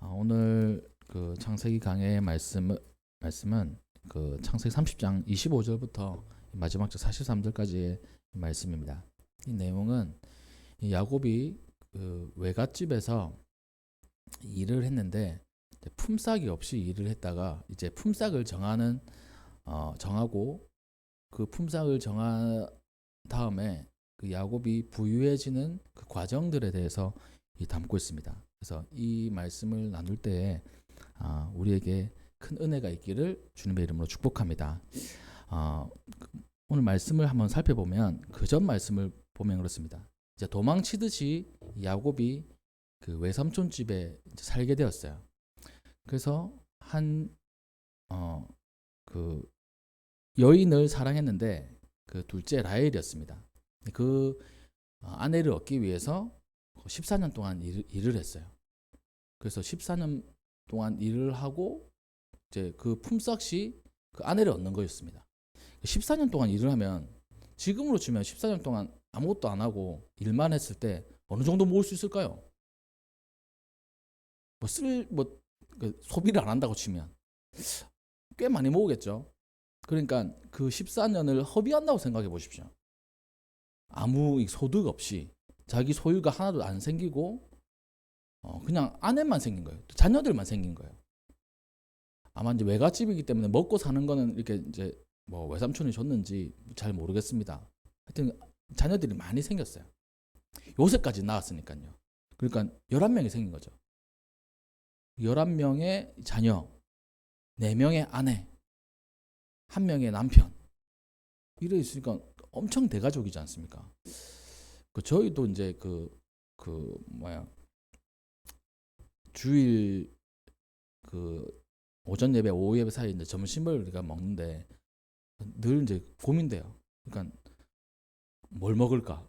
오늘 그 창세기 강해의 말씀은 그 창세기 30장 25절부터 마지막 절 43절까지의 말씀입니다. 이 내용은 이 야곱이 그 외갓집에서 일을 했는데 품삯이 없이 일을 했다가 이제 품삯을 정하고 그 품삯을 정한 다음에 그 야곱이 부유해지는 그 과정들에 대해서 담고 있습니다. 그래서 이 말씀을 나눌 때에 우리에게 큰 은혜가 있기를 주님의 이름으로 축복합니다. 오늘 말씀을 한번 살펴보면 그 전 말씀을 보면 그렇습니다. 이제 도망치듯이 야곱이 그 외삼촌 집에 살게 되었어요. 그래서 그 여인을 사랑했는데 그 둘째 라헬이었습니다. 그 아내를 얻기 위해서 14년 동안 일을 했어요. 그래서 14년 동안 일을 하고 이제 그 품삯이 그 아내를 얻는 거였습니다. 14년 동안 일을 하면 지금으로 치면 14년 동안 아무것도 안 하고 일만 했을 때 어느 정도 모을 수 있을까요? 소비를 안 한다고 치면 꽤 많이 모으겠죠. 그러니까 그 14년을 허비한다고 생각해 보십시오. 아무 소득 없이 자기 소유가 하나도 안 생기고 그냥 아내만 생긴 거예요. 자녀들만 생긴 거예요. 아마 이제 외갓집이기 때문에 먹고 사는 거는 이렇게 이제 뭐 외삼촌이 줬는지 잘 모르겠습니다. 하여튼 자녀들이 많이 생겼어요. 요새까지 나왔으니까요. 그러니까 11명이 생긴 거죠. 11명의 자녀, 4명의 아내, 1명의 남편. 이래 있으니까 엄청 대가족이지 않습니까? 저희도 이제 주일 그 오전 예배, 오후 예배 사이에 이제 점심을 우리가 먹는데 늘 이제 고민돼요. 그러니까 뭘 먹을까?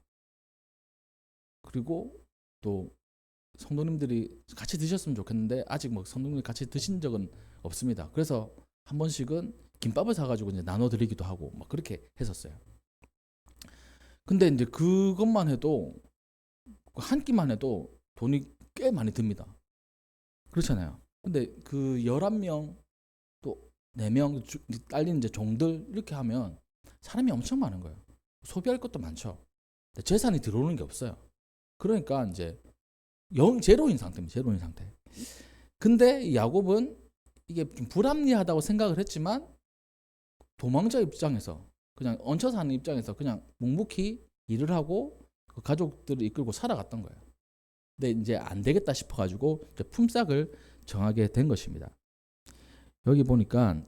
그리고 또 성도님들이 같이 드셨으면 좋겠는데 아직 뭐 성도님들이 같이 드신 적은 없습니다. 그래서 한 번씩은 김밥을 사가지고 이제 나눠드리기도 하고 막 그렇게 했었어요. 근데 이제 그것만 해도 한 끼만 해도 돈이 꽤 많이 듭니다. 그렇잖아요. 근데 그 11명 또 4명 딸린 이제 종들 이렇게 하면 사람이 엄청 많은 거예요. 소비할 것도 많죠. 재산이 들어오는 게 없어요. 그러니까 이제 제로인 상태입니다. 제로인 상태. 근데 야곱은 이게 좀 불합리하다고 생각을 했지만 도망자 입장에서 그냥 얹혀 사는 입장에서 그냥 묵묵히 일을 하고 그 가족들을 이끌고 살아갔던 거예요. 근데 이제 안 되겠다 싶어가지고 이제 품삯을 정하게 된 것입니다. 여기 보니까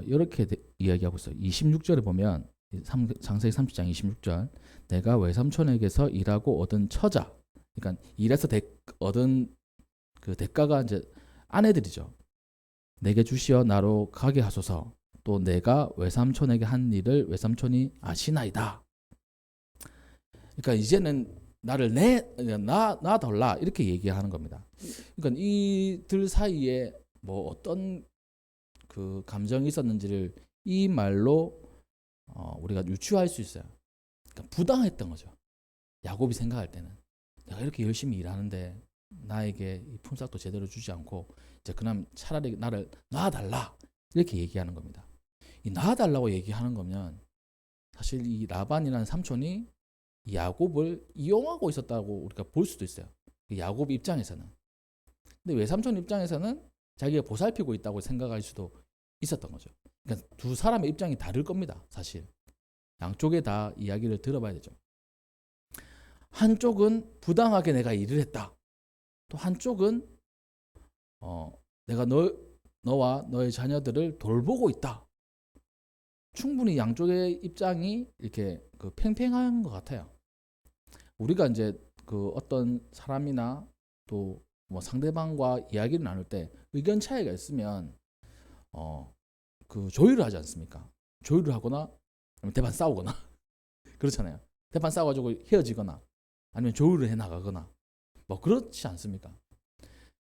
이렇게 이야기하고 있어요. 26절에 보면 창세기 30장 26절 내가 외삼촌에게서 일하고 얻은 처자, 그러니까 일해서 얻은 그 대가가 이제 아내들이죠. 내게 주시어 나로 가게 하소서. 또 내가 외삼촌에게 한 일을 외삼촌이 아시나이다. 그러니까 이제는 나를 나 달라 이렇게 얘기하는 겁니다. 그러니까 이들 사이에 뭐 어떤 그 감정이 있었는지를 이 말로 우리가 유추할 수 있어요. 그러니까 부당했던 거죠. 야곱이 생각할 때는 내가 이렇게 열심히 일하는데 나에게 이 품삯도 제대로 주지 않고 이제 그럼 차라리 나를 놔달라 이렇게 얘기하는 겁니다. 이 놔달라고 얘기하는 거면 사실 이 라반이라는 삼촌이 야곱을 이용하고 있었다고 우리가 볼 수도 있어요. 야곱 입장에서는. 근데 외삼촌 입장에서는 자기가 보살피고 있다고 생각할 수도 있었던 거죠. 그러니까 두 사람의 입장이 다를 겁니다. 사실 양쪽에 다 이야기를 들어봐야 되죠. 한쪽은 부당하게 내가 일을 했다. 또 한쪽은 내가 너와 너의 자녀들을 돌보고 있다. 충분히 양쪽의 입장이 이렇게 그 팽팽한 것 같아요. 우리가 이제 그 어떤 사람이나 또 뭐 상대방과 이야기를 나눌 때 의견 차이가 있으면 그 조율을 하지 않습니까? 조율을 하거나 아니면 대판 싸우거나 그렇잖아요. 대판 싸워가지고 헤어지거나 아니면 조율을 해 나가거나 뭐 그렇지 않습니까?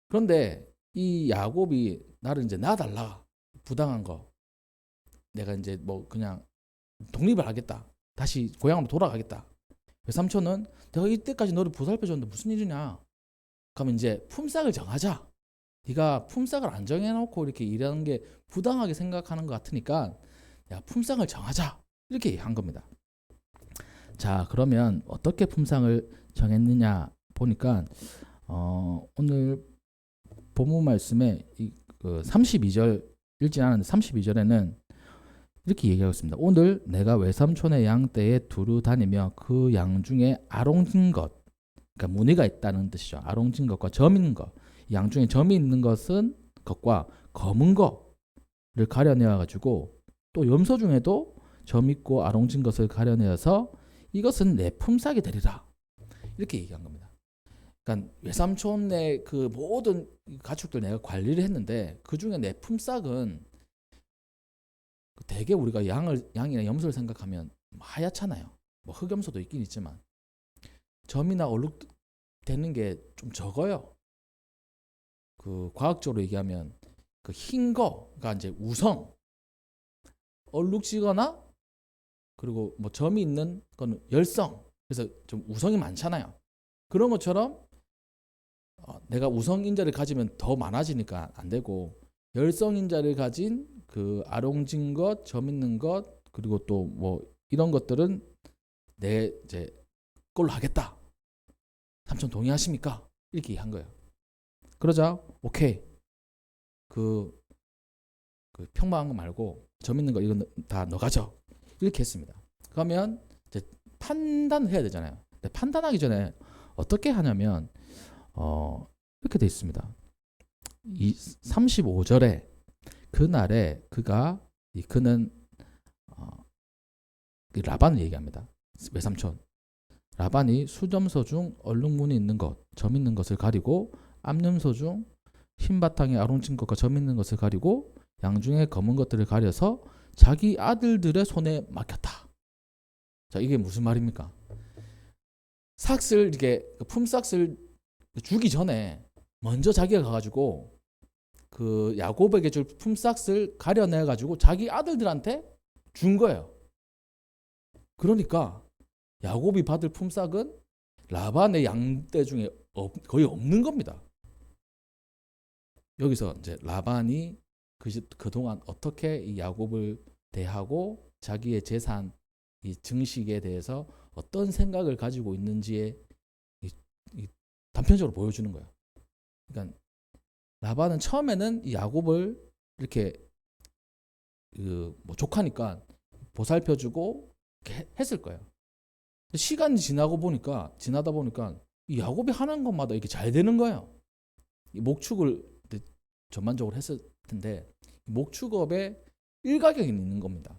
그런데 이 야곱이 나를 이제 놔달라 부당한 거 내가 이제 뭐 그냥 독립을 하겠다. 다시 고향으로 돌아가겠다. 외삼촌은 내가 이때까지 너를 보살펴 줬는데 무슨 일이냐? 그러면 이제 품삯을 정하자. 네가 품삯을 안 정해놓고 이렇게 일하는 게 부당하게 생각하는 것 같으니까 야, 품삯을 정하자 이렇게 한 겁니다. 자, 그러면 어떻게 품삯을 정했느냐 보니까 오늘 본문 말씀에 그 32절 읽지 않았는데 32절에는 이렇게 얘기하고 있습니다. 오늘 내가 외삼촌의 양 떼에 두루 다니며 그 양 중에 아롱진 것, 그러니까 무늬가 있다는 뜻이죠. 아롱진 것과 점 있는 것, 양 중에 점이 있는 것은 것과 검은 거를 가려내어 가지고 또 염소 중에도 점 있고 아롱진 것을 가려내어서 이것은 내 품삯이 되리라 이렇게 얘기한 겁니다. 그러니까 외삼촌의 그 모든 가축들 내가 관리를 했는데 그 중에 내 품삯은 대개 우리가 양이나 염소를 생각하면 하얗잖아요. 뭐 흑염소도 있긴 있지만 점이나 얼룩 되는 게 좀 적어요. 그 과학적으로 얘기하면 그 흰 거가 이제 우성, 얼룩지거나 그리고 뭐 점이 있는 거는 열성. 그래서 좀 우성이 많잖아요. 그런 것처럼 내가 우성 인자를 가지면 더 많아지니까 안 되고 열성 인자를 가진 그 아롱진 것, 점 있는 것 그리고 또 뭐 이런 것들은 내 이제 걸로 하겠다. 삼촌 동의하십니까? 이렇게 한 거예요. 그러자 오케이. 그 평범한 거 말고 점 있는 거 이건 다 너 가져. 이렇게 했습니다. 그러면 이제 판단을 해야 되잖아요. 근데 판단하기 전에 어떻게 하냐면 이렇게 돼 있습니다. 이 35절에 그날에 그는 라반을 얘기합니다. 외삼촌 라반이 수점소 중 얼룩무늬 있는 것, 점 있는 것을 가리고 암염소 중 흰 바탕에 아롱진 것과 점 있는 것을 가리고 양 중에 검은 것들을 가려서 자기 아들들의 손에 맡겼다. 자, 이게 무슨 말입니까? 삭슬 이렇게 품삯을 주기 전에 먼저 자기가 가가지고 그 야곱에게 줄 품삯을 가려내 가지고 자기 아들들한테 준 거예요. 그러니까 야곱이 받을 품삯은 라반의 양떼 중에 거의 없는 겁니다. 여기서 이제 라반이 그동안 어떻게 이 야곱을 대하고 자기의 재산, 이 증식에 대해서 어떤 생각을 가지고 있는지에 이 단편적으로 보여주는 거예요. 그러니까 라반은 처음에는 이 야곱을 이렇게 뭐 조카니까 보살펴주고 이렇게 했을 거예요. 시간이 지나다 보니까 이 야곱이 하는 것마다 이게 잘 되는 거예요. 이 목축을 전반적으로 했을 텐데 목축업에 일가견이 있는 겁니다.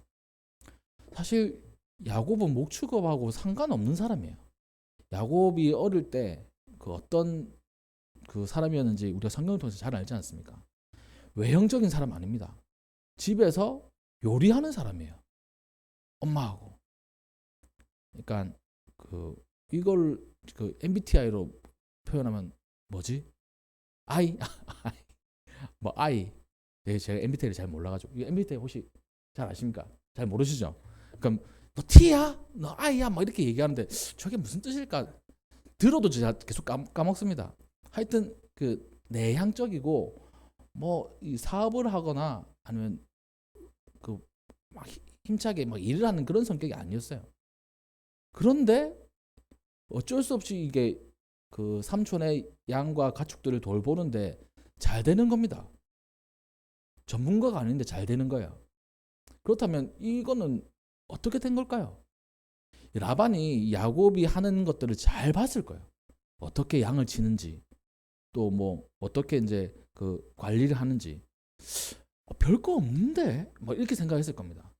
사실 야곱은 목축업하고 상관없는 사람이에요. 야곱이 어릴 때 그 어떤 그 사람이었는지 우리가 성경을 통해서 잘 알지 않습니까? 외형적인 사람 아닙니다. 집에서 요리하는 사람이에요. 엄마하고. 그러니까 이걸 MBTI로 표현하면 뭐지? 아이. 뭐 아이. 네, 제가 MBTI를 잘 몰라가지고 MBTI 혹시 잘 아십니까? 잘 모르시죠? 그럼 너 T야? 너 I야? 막 이렇게 얘기하는데 저게 무슨 뜻일까? 들어도 제가 계속 까먹습니다. 하여튼 내향적이고 뭐 이 사업을 하거나 아니면 막 힘차게 막 일을 하는 그런 성격이 아니었어요. 그런데 어쩔 수 없이 이게 그 삼촌의 양과 가축들을 돌보는데 잘 되는 겁니다. 전문가가 아닌데 잘 되는 거예요. 그렇다면 이거는 어떻게 된 걸까요? 라반이 야곱이 하는 것들을 잘 봤을 거예요. 어떻게 양을 치는지, 또 뭐 어떻게 이제 그 관리를 하는지 별거 없는데 뭐 이렇게 생각했을 겁니다.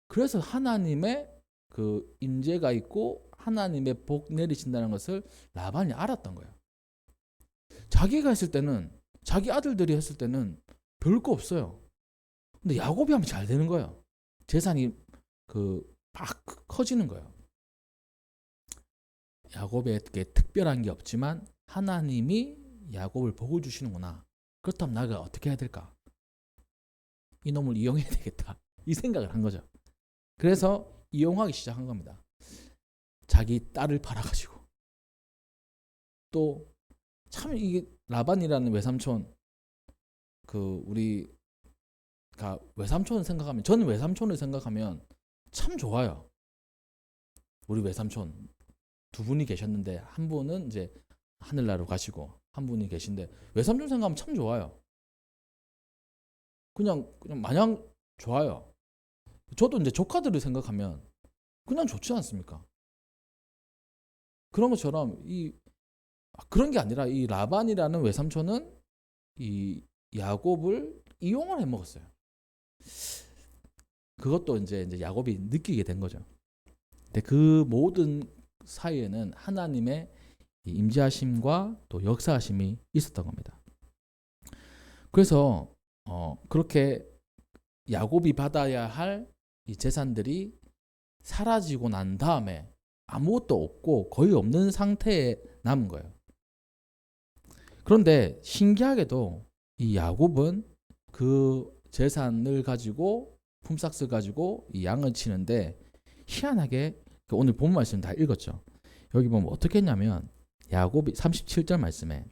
그래서 하나님의 그 임재가 있고 하나님의 복 내리신다는 것을 라반이 알았던 거예요. 자기가 했을 때는 자기 아들들이 했을 때는 별거 없어요. 근데 야곱이 하면 잘 되는 거예요. 재산이 막 커지는 거예요. 야곱에게 특별한 게 없지만 하나님이 야곱을 복을 주시는구나. 그렇다면 나가 어떻게 해야 될까? 이놈을 이용해야 되겠다. 이 생각을 한 거죠. 그래서 이용하기 시작한 겁니다. 자기 딸을 팔아가지고. 또 참 이게 라반이라는 외삼촌 우리가 외삼촌을 생각하면, 저는 외삼촌을 생각하면 참 좋아요. 우리 외삼촌 두 분이 계셨는데 한 분은 이제 하늘나라로 가시고 한 분이 계신데, 외삼촌 생각하면 참 좋아요. 그냥 마냥 좋아요. 저도 이제 조카들을 생각하면 그냥 좋지 않습니까? 그런 것처럼 그런 게 아니라 이 라반이라는 외삼촌은 이 야곱을 이용을 해 먹었어요. 그것도 이제 야곱이 느끼게 된 거죠. 근데 그 모든 사이에는 하나님의 임재하심과 또 역사하심이 있었던 겁니다. 그래서 그렇게 야곱이 받아야 할 이 재산들이 사라지고 난 다음에 아무것도 없고 거의 없는 상태에 남은 거예요. 그런데 신기하게도 이 야곱은 그 재산을 가지고, 품삯을 가지고 이 양을 치는데, 희한하게 오늘 본 말씀 다 읽었죠. 여기 보면 어떻게 했냐면, 야곱이 37절 말씀에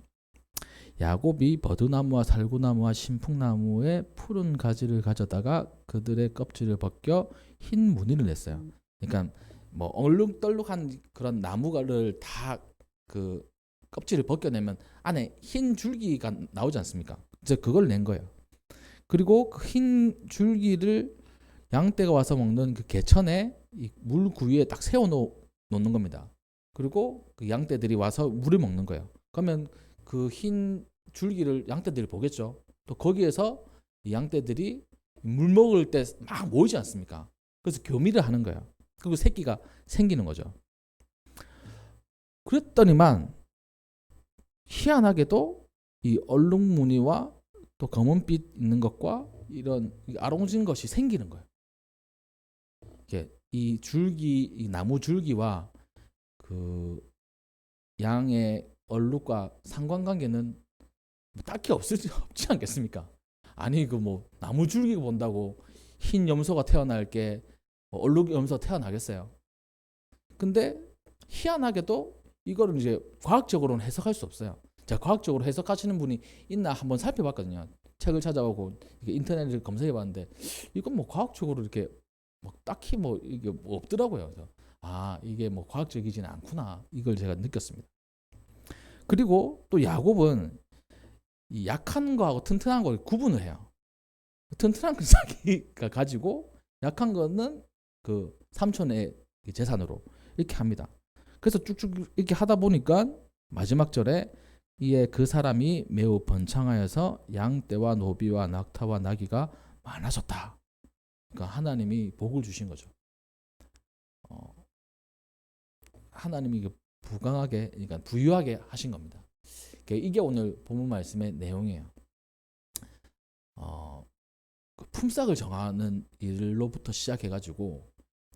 야곱이 버드나무와 살구나무와 신풍나무의 푸른 가지를 가져다가 그들의 껍질을 벗겨 흰 무늬를 냈어요. 그러니까 뭐 얼룩덜룩한 그런 나무를 다 그 껍질을 벗겨내면 안에 흰 줄기가 나오지 않습니까? 이제 그걸 낸 거예요. 그리고 그 흰 줄기를 양떼가 와서 먹는 그 개천에 이 물 구위에 딱 세워 놓는 겁니다. 그리고 그 양떼들이 와서 물을 먹는 거예요. 그러면 그 흰 줄기를 양떼들이 보겠죠. 또 거기에서 이 양떼들이 물 먹을 때 막 모이지 않습니까? 그래서 교미를 하는 거예요. 그리고 새끼가 생기는 거죠. 그랬더니만 희한하게도 이 얼룩무늬와 또 검은빛 있는 것과 이런 아롱진 것이 생기는 거예요. 이 줄기, 이 나무 줄기와 그 양의 얼룩과 상관관계는 딱히 없지 않겠습니까? 아니 그 뭐 나무 줄기 본다고 흰 염소가 태어날 게 얼룩 염소 태어나겠어요? 근데 희한하게도 이거를 이제 과학적으로는 해석할 수 없어요. 자, 과학적으로 해석하시는 분이 있나 한번 살펴봤거든요. 책을 찾아보고 인터넷을 검색해봤는데 이건 뭐 과학적으로 이렇게 뭐 딱히 뭐 이게 뭐 없더라고요. 그래서 이게 뭐 과학적이지는 않구나, 이걸 제가 느꼈습니다. 그리고 또 야곱은 이 약한 거하고 튼튼한 걸 구분을 해요. 튼튼한 건 자기가 가지고 약한 거는 그 삼촌의 재산으로 이렇게 합니다. 그래서 쭉쭉 이렇게 하다 보니까 마지막 절에 이에 그 사람이 매우 번창하여서 양떼와 노비와 낙타와 나귀가 많아졌다. 그러니까 하나님이 복을 주신 거죠. 하나님이 부강하게, 그러니까 부유하게 하신 겁니다. 이게 오늘 본문 말씀의 내용이에요. 그 품삯을 정하는 일로부터 시작해가지고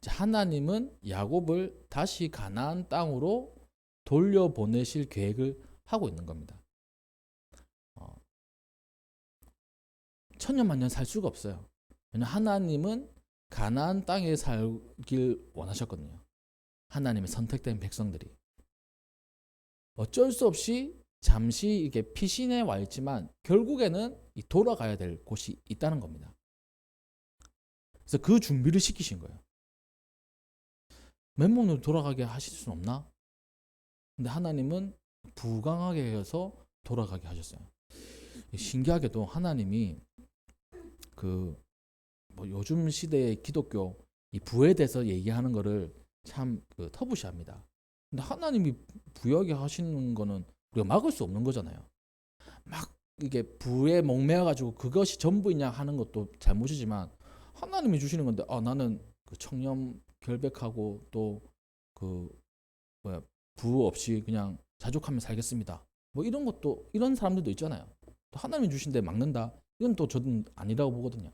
하나님은 야곱을 다시 가나안 땅으로 돌려보내실 계획을 하고 있는 겁니다. 천년만년 살 수가 없어요. 왜냐하면 하나님은 가나안 땅에 살길 원하셨거든요. 하나님의 선택된 백성들이 어쩔 수 없이 잠시 이게 피신해 와 있지만 결국에는 돌아가야 될 곳이 있다는 겁니다. 그래서 그 준비를 시키신 거예요. 맨몸으로 돌아가게 하실 수는 없나? 근데 하나님은 부강하게 해서 돌아가게 하셨어요. 신기하게도 하나님이 뭐 요즘 시대의 기독교 이 부에 대해서 얘기하는 거를 참 터부시합니다. 근데 하나님이 부유하게 하시는 거는 우리가 막을 수 없는 거잖아요. 막 이게 부에 목매어 가지고 그것이 전부이냐 하는 것도 잘못이지만, 하나님이 주시는 건데 나는 청렴 결백하고 또 부 없이 그냥 자족하며 살겠습니다. 뭐 이런 것도, 이런 사람들도 있잖아요. 또 하나님이 주신데 막는다. 이건 또 저는 아니라고 보거든요.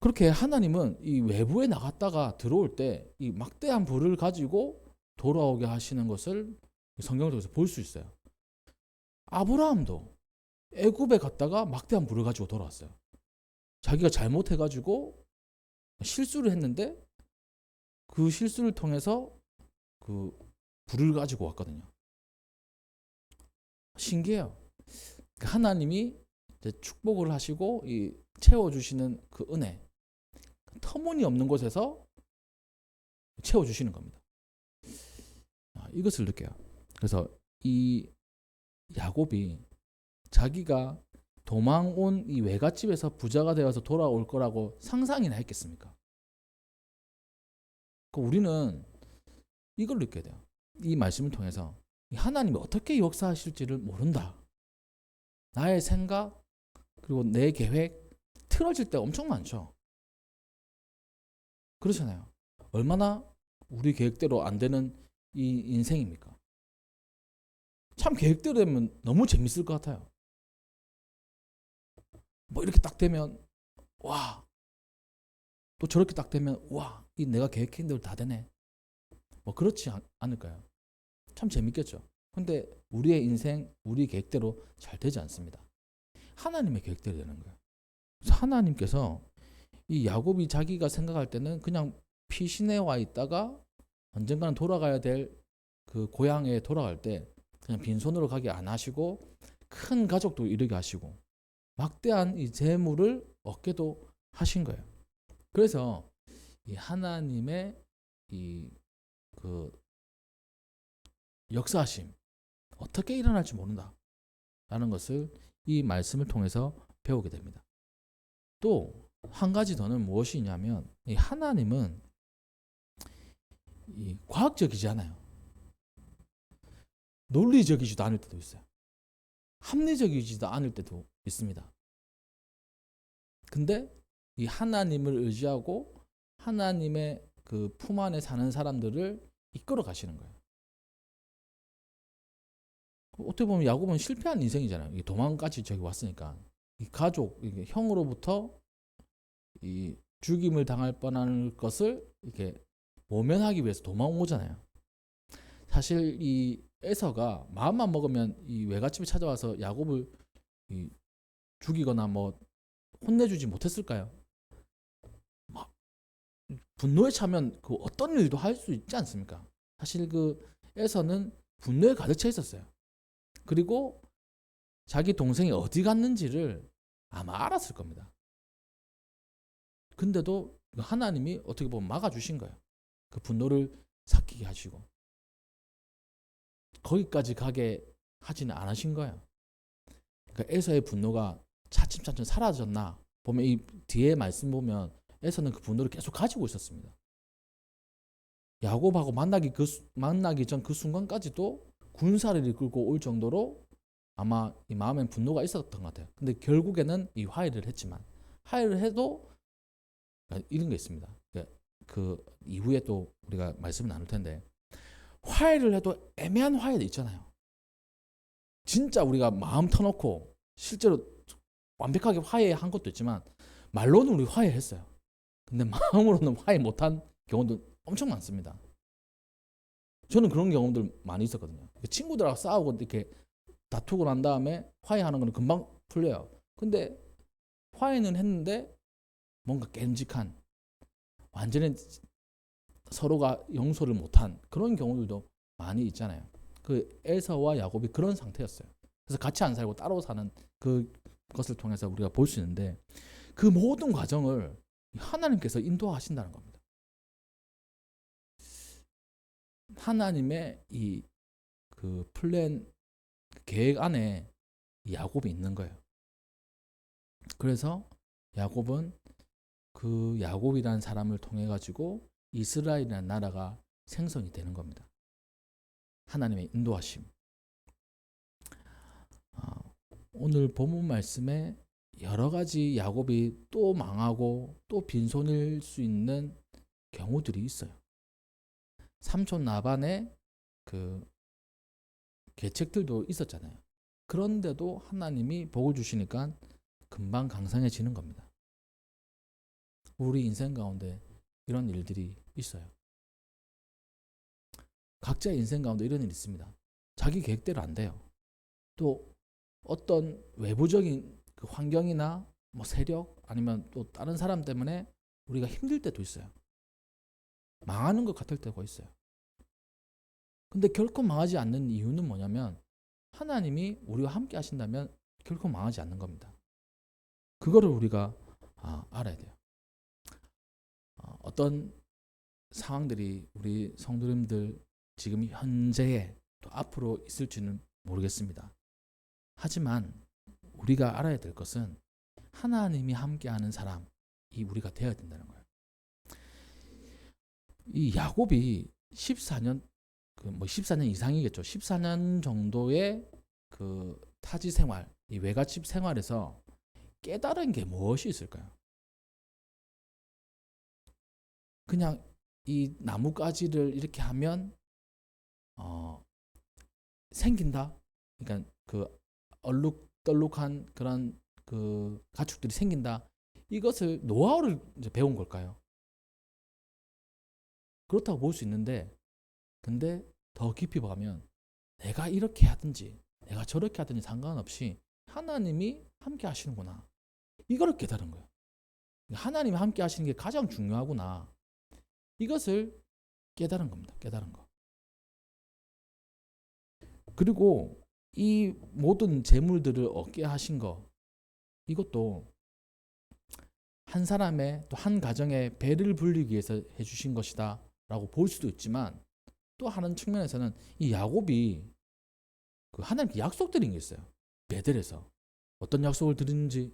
그렇게 하나님은 이 외부에 나갔다가 들어올 때 이 막대한 부를 가지고 돌아오게 하시는 것을 성경을 통해서 볼 수 있어요. 아브라함도 애굽에 갔다가 막대한 부를 가지고 돌아왔어요. 자기가 잘못해가지고 실수를 했는데 그 실수를 통해서 그 불을 가지고 왔거든요. 신기해요. 하나님이 이제 축복을 하시고 이 채워주시는 그 은혜, 터무니없는 곳에서 채워주시는 겁니다. 이것을 느껴요. 그래서 이 야곱이 자기가 도망온 이 외갓집에서 부자가 되어서 돌아올 거라고 상상이나 했겠습니까? 우리는 이걸 느껴야 돼요. 이 말씀을 통해서 하나님이 어떻게 역사하실지를 모른다. 나의 생각 그리고 내 계획 틀어질 때가 엄청 많죠. 그렇잖아요. 얼마나 우리 계획대로 안 되는 이 인생입니까? 참 계획대로 되면 너무 재밌을 것 같아요. 뭐 이렇게 딱 되면 와, 또 저렇게 딱 되면 와, 이 내가 계획한 대로 다 되네. 뭐 그렇지 않을까요? 참 재밌겠죠. 근데 우리의 인생, 우리 계획대로 잘 되지 않습니다. 하나님의 계획대로 되는 거예요. 그래서 하나님께서 이 야곱이 자기가 생각할 때는 그냥 피신해 와 있다가 언젠가는 돌아가야 될 그 고향에 돌아갈 때 그냥 빈손으로 가게 안 하시고 큰 가족도 이루게 하시고 막대한 이 재물을 얻게도 하신 거예요. 그래서 이 하나님의 이 그 역사하심 어떻게 일어날지 모른다 라는 것을 이 말씀을 통해서 배우게 됩니다. 또 한 가지 더는 무엇이냐면 이 하나님은 이 과학적이지 않아요. 논리적이지도 않을 때도 있어요. 합리적이지도 않을 때도 있습니다. 근데 이 하나님을 의지하고 하나님의 그 품 안에 사는 사람들을 이끌어 가시는 거예요. 어떻게 보면 야곱은 실패한 인생이잖아요. 도망까지 저기 왔으니까 이 가족, 형으로부터 이 죽임을 당할 뻔한 것을 이렇게 모면하기 위해서 도망 오잖아요. 사실 이 에서가 마음만 먹으면 이 외갓집에 찾아와서 야곱을 이 죽이거나 뭐 혼내주지 못했을까요? 막 분노에 차면 그 어떤 일도 할 수 있지 않습니까? 사실 그 에서는 분노에 가득 차 있었어요. 그리고 자기 동생이 어디 갔는지를 아마 알았을 겁니다. 근데도 하나님이 어떻게 보면 막아주신 거예요. 그 분노를 삭히게 하시고 거기까지 가게 하지는 않으신 거예요. 그러니까 에서의 분노가 차츰차츰 사라졌나 보면 이 뒤에 말씀 보면 에서는 그 분노를 계속 가지고 있었습니다. 야곱하고 만나기 전 그 순간까지도 군사를 이끌고 올 정도로 아마 이 마음엔 분노가 있었던 것 같아요. 근데 결국에는 이 화해를 했지만 화해를 해도 이런 게 있습니다. 그 이후에 또 우리가 말씀을 나눌 텐데 화해를 해도 애매한 화해도 있잖아요. 진짜 우리가 마음 터놓고 실제로 완벽하게 화해한 것도 있지만 말로는 우리 화해했어요. 근데 마음으로는 화해 못한 경우도 엄청 많습니다. 저는 그런 경험들 많이 있었거든요. 친구들하고 싸우고 이렇게 다투고 난 다음에 화해하는 건 금방 풀려요. 근데 화해는 했는데 뭔가 깸직한 완전히 서로가 용서를 못한 그런 경우들도 많이 있잖아요. 그 에서와 야곱이 그런 상태였어요. 그래서 같이 안 살고 따로 사는 그것을 통해서 우리가 볼 수 있는데 그 모든 과정을 하나님께서 인도하신다는 겁니다. 하나님의 이 그 플랜 계획 안에 야곱이 있는 거예요. 그래서 야곱은 그 야곱이라는 사람을 통해 가지고 이스라엘이라는 나라가 생성이 되는 겁니다. 하나님의 인도하심. 오늘 본문 말씀에 여러 가지 야곱이 또 망하고 또 빈손일 수 있는 경우들이 있어요. 삼촌 라반의 그 계책들도 있었잖아요. 그런데도 하나님이 복을 주시니까 금방 강성해지는 겁니다. 우리 인생 가운데 이런 일들이 있어요. 각자의 인생 가운데 이런 일이 있습니다. 자기 계획대로 안 돼요. 또 어떤 외부적인 그 환경이나 뭐 세력 아니면 또 다른 사람 때문에 우리가 힘들 때도 있어요. 망하는 것 같을 때가 있어요. 근데 결코 망하지 않는 이유는 뭐냐면 하나님이 우리와 함께 하신다면 결코 망하지 않는 겁니다. 그거를 우리가 알아야 돼요. 어떤 상황들이 우리 성도님들 지금 현재에 또 앞으로 있을지는 모르겠습니다. 하지만 우리가 알아야 될 것은 하나님이 함께하는 사람이 우리가 되어야 된다는 거예요. 이 야곱이 14년 14년 이상이겠죠. 14년 정도의 그 타지 생활, 이 외갓집 생활에서 깨달은 게 무엇이 있을까요? 그냥 이 나뭇가지를 이렇게 하면 생긴다. 그러니까 그 얼룩덜룩한 그런 그 가축들이 생긴다. 이것을 노하우를 이제 배운 걸까요? 그렇다고 볼 수 있는데, 근데 더 깊이 보면 내가 이렇게 하든지 내가 저렇게 하든지 상관없이 하나님이 함께 하시는구나. 이거를 깨달은 거예요. 하나님이 함께 하시는 게 가장 중요하구나. 이것을 깨달은 겁니다. 깨달은 거. 그리고 이 모든 재물들을 얻게 하신 거, 이것도 한 사람의 또 한 가정의 배를 불리기 위해서 해주신 것이다 라고 볼 수도 있지만, 또 하는 측면에서는 이 야곱이 그 하나님께 약속드린 게 있어요. 베델에서 어떤 약속을 드리는지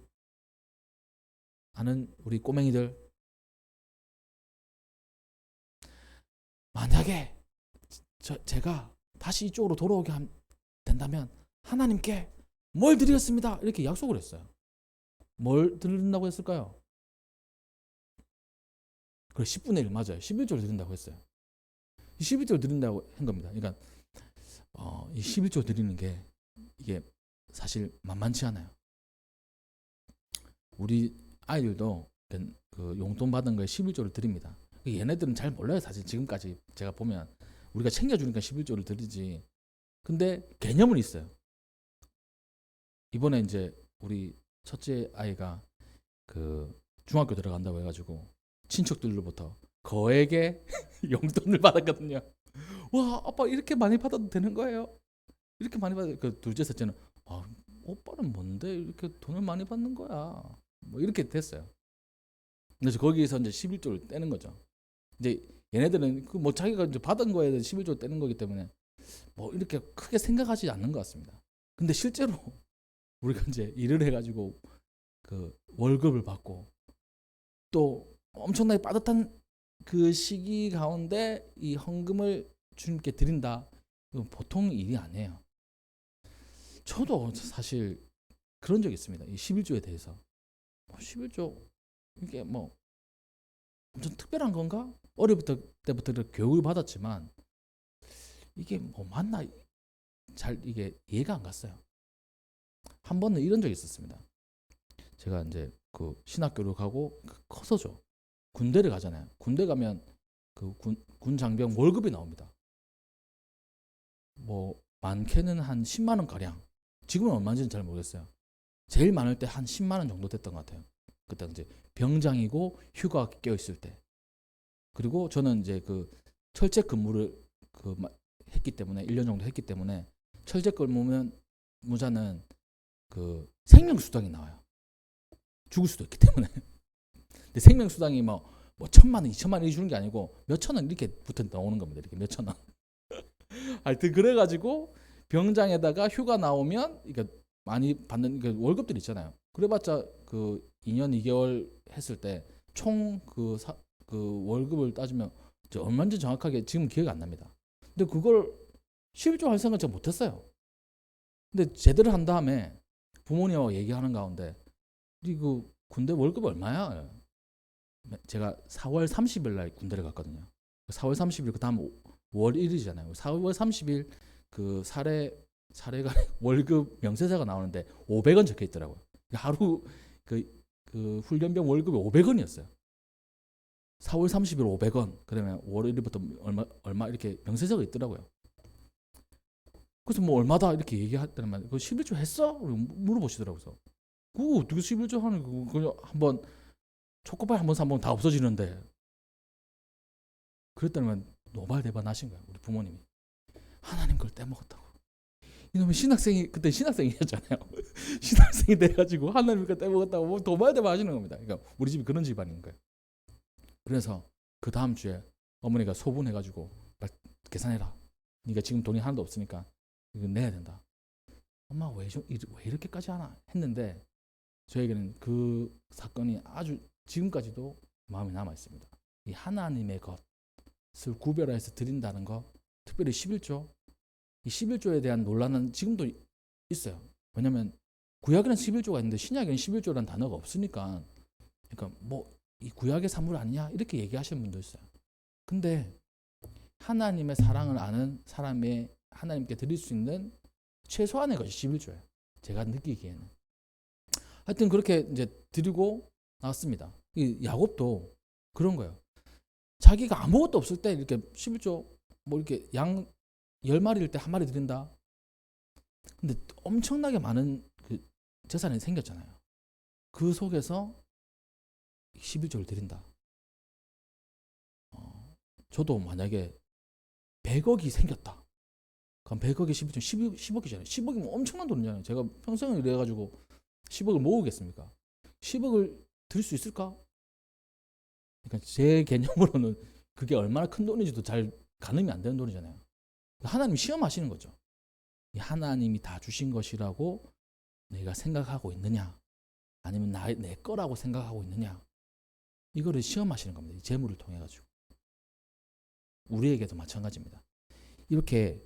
아는 우리 꼬맹이들, 만약에 제가 다시 이쪽으로 돌아오게 된다면 하나님께 뭘 드리겠습니다 이렇게 약속을 했어요. 뭘 드린다고 했을까요? 그래, 10분의 1 맞아요. 11조를 드린다고 했어요. 11조를 드린다고 한 겁니다. 그러니까 이 11조 드리는 게 이게 사실 만만치 않아요. 우리 아이들도 그 용돈 받은 거에 11조를 드립니다. 얘네들은 잘 몰라요. 사실 지금까지 제가 보면 우리가 챙겨주니까 11조를 드리지. 근데 개념은 있어요. 이번에 이제 우리 첫째 아이가 그 중학교 들어간다고 해가지고 친척들로부터 거액의 용돈을 받았거든요. 와, 아빠 이렇게 많이 받아도 되는 거예요? 이렇게 많이 받아. 그 둘째 셋째는 오빠는 뭔데 이렇게 돈을 많이 받는 거야? 뭐 이렇게 됐어요. 그래서 거기에서 이제 11조를 떼는 거죠. 이제 얘네들은 그 뭐 자기가 이제 받은 거에 대해서 11조 떼는 거기 때문에 뭐 이렇게 크게 생각하지 않는 것 같습니다. 근데 실제로 우리가 이제 일을 해가지고 그 월급을 받고 또 엄청나게 빠듯한 그 시기 가운데 이 헌금을 주님께 드린다. 이건 보통 일이 아니에요. 저도 사실 그런 적이 있습니다. 이 11조에 대해서 11조 이게 뭐 엄청 특별한 건가? 어릴 때부터 교육을 받았지만 이게 뭐 맞나 잘 이게 이해가 안 갔어요. 한 번은 이런 적이 있었습니다. 제가 이제 그 신학교를 가고 커서죠. 군대를 가잖아요. 군대 가면 그 군 장병 월급이 나옵니다. 뭐 많게는 한 10만 원 가량. 지금은 얼마인지는 잘 모르겠어요. 제일 많을 때 한 10만 원 정도 됐던 것 같아요. 그때 이제 병장이고 휴가 껴 있을 때. 그리고 저는 이제 그 철제 근무를 했기 때문에 1년 정도 했기 때문에 철제 근무면 무자는 그 생명수당이 나와요. 죽을 수도 있기 때문에. 근데 생명수당이 뭐 1,000만 원, 2,000만 원이 주는 게 아니고 몇천 원 이렇게 붙어 나오는 겁니다. 이렇게 몇천 원. 하여튼 그래가지고 병장에다가 휴가 나오면 그러니까 많이 받는 그 월급들 있잖아요. 그래봤자 그 2년 2개월 했을 때 총 그 월급을 따지면 얼마인지 정확하게 지금 기억이 안 납니다. 근데 그걸 11조 할 생각 제가 못했어요. 근데 제대로 한 다음에 부모님하고 얘기하는 가운데 그 군대 월급 얼마야? 제가 4월 30일 날 군대를 갔거든요. 4월 30일 그 다음 5월 1일이잖아요. 4월 30일 그 사례가 월급 명세서가 나오는데 500원 적혀 있더라고요. 하루 그 훈련병 월급이 500원이었어요. 4월 30일 500원. 그러면 5월 1일부터 얼마 이렇게 명세서가 있더라고요. 그래서 뭐 얼마다 이렇게 얘기했더니 그 11조 했어? 물어보시더라고요. 그거 어떻게 11조 하는 거 그냥 한번 초코파이 한번 사면 다 없어지는데. 그랬더니 노발대발 하신 거예요. 우리 부모님이. 하나님 그걸 떼먹었다고. 이놈의 신학생이 그때 신학생이었잖아요. 신학생이 돼가지고 하나님과 떼먹었다고 뭐 도마에대마 하시는 겁니다. 그러니까 우리 집이 그런 집안인 거예요. 그래서 그 다음 주에 어머니가 소분해가지고 계산해라. 네가 지금 돈이 하나도 없으니까 이거 내야 된다. 엄마 왜 이렇게까지 하나 했는데 저에게는 그 사건이 아주 지금까지도 마음에 남아 있습니다. 이 하나님의 것을 구별해서 드린다는 것, 특별히 11조, 이 11조에 대한 논란은 지금도 있어요. 왜냐하면 구약에는 11조가 있는데 신약에는 11조라는 단어가 없으니까, 그러니까 뭐 이 구약의 산물 아니냐 이렇게 얘기하시는 분도 있어요. 근데 하나님의 사랑을 아는 사람의 하나님께 드릴 수 있는 최소한의 것이 11조예요. 제가 느끼기에는. 하여튼 그렇게 이제 드리고 나왔습니다. 이 야곱도 그런 거예요. 자기가 아무것도 없을 때 이렇게 11조 뭐 이렇게 양 10마리일 때 한 마리 드린다. 근데 엄청나게 많은 그 재산이 생겼잖아요. 그 속에서 11조를 드린다. 저도 만약에 100억이 생겼다. 그럼 100억에 11조 10억이잖아요. 10억이면 엄청난 돈이잖아요. 제가 평생을 이래가지고 10억을 모으겠습니까? 10억을 드릴 수 있을까? 그러니까 제 개념으로는 그게 얼마나 큰 돈인지도 잘 가늠이 안 되는 돈이잖아요. 하나님 시험하시는 거죠. 하나님이 다 주신 것이라고 내가 생각하고 있느냐, 아니면 내 거라고 생각하고 있느냐, 이거를 시험하시는 겁니다. 이 재물을 통해 가지고. 우리에게도 마찬가지입니다. 이렇게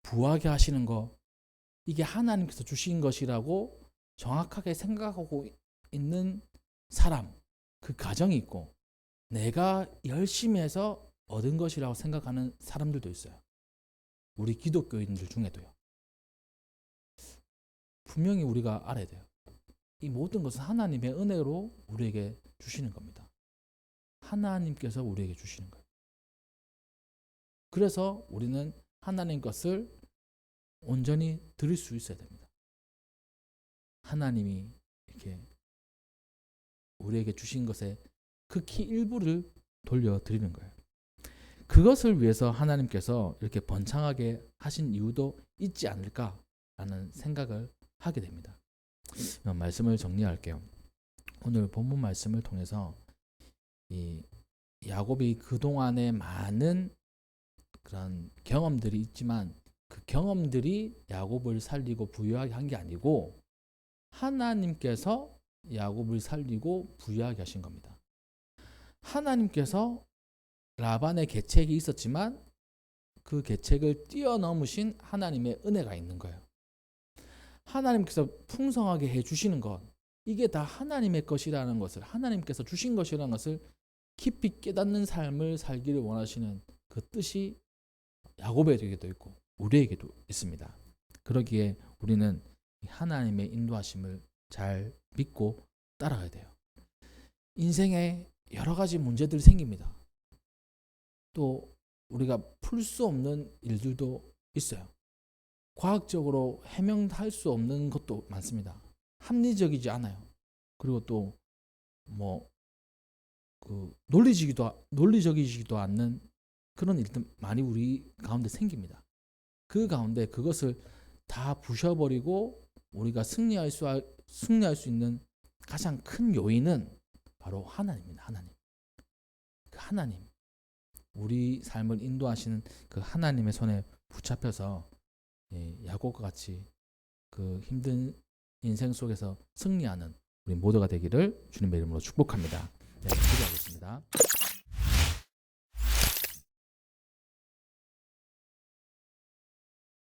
부하게 하시는 거, 이게 하나님께서 주신 것이라고 정확하게 생각하고 있는 사람, 그 가정이 있고, 내가 열심히 해서 얻은 것이라고 생각하는 사람들도 있어요. 우리 기독교인들 중에도요. 분명히 우리가 알아야 돼요. 이 모든 것은 하나님의 은혜로 우리에게 주시는 겁니다. 하나님께서 우리에게 주시는 거예요. 그래서 우리는 하나님 것을 온전히 드릴 수 있어야 됩니다. 하나님이 이렇게 우리에게 주신 것의 극히 일부를 돌려드리는 거예요. 그것을 위해서 하나님께서 이렇게 번창하게 하신 이유도 있지 않을까라는 생각을 하게 됩니다. 말씀을 정리할게요. 오늘 본문 말씀을 통해서 이 야곱이 그동안에 많은 그런 경험들이 있지만 그 경험들이 야곱을 살리고 부유하게 한 게 아니고 하나님께서 야곱을 살리고 부유하게 하신 겁니다. 하나님께서 라반의 계책이 있었지만 그 계책을 뛰어넘으신 하나님의 은혜가 있는 거예요. 하나님께서 풍성하게 해주시는 것, 이게 다 하나님의 것이라는 것을, 하나님께서 주신 것이라는 것을 깊이 깨닫는 삶을 살기를 원하시는 그 뜻이 야곱에게도 있고 우리에게도 있습니다. 그러기에 우리는 하나님의 인도하심을 잘 믿고 따라가야 돼요. 인생에 여러 가지 문제들이 생깁니다. 또 우리가 풀 수 없는 일들도 있어요. 과학적으로 해명할 수 없는 것도 많습니다. 합리적이지 않아요. 그리고 또 뭐 논리적이지도 않는 그런 일들 많이 우리 가운데 생깁니다. 그 가운데 그것을 다 부셔버리고 우리가 승리할 수 있는 가장 큰 요인은 바로 하나님입니다. 하나님. 그 하나님. 우리 삶을 인도하시는 그 하나님의 손에 붙잡혀서 야곱과 같이 그 힘든 인생 속에서 승리하는 우리 모두가 되기를 주님의 이름으로 축복합니다. 네, 기도하겠습니다.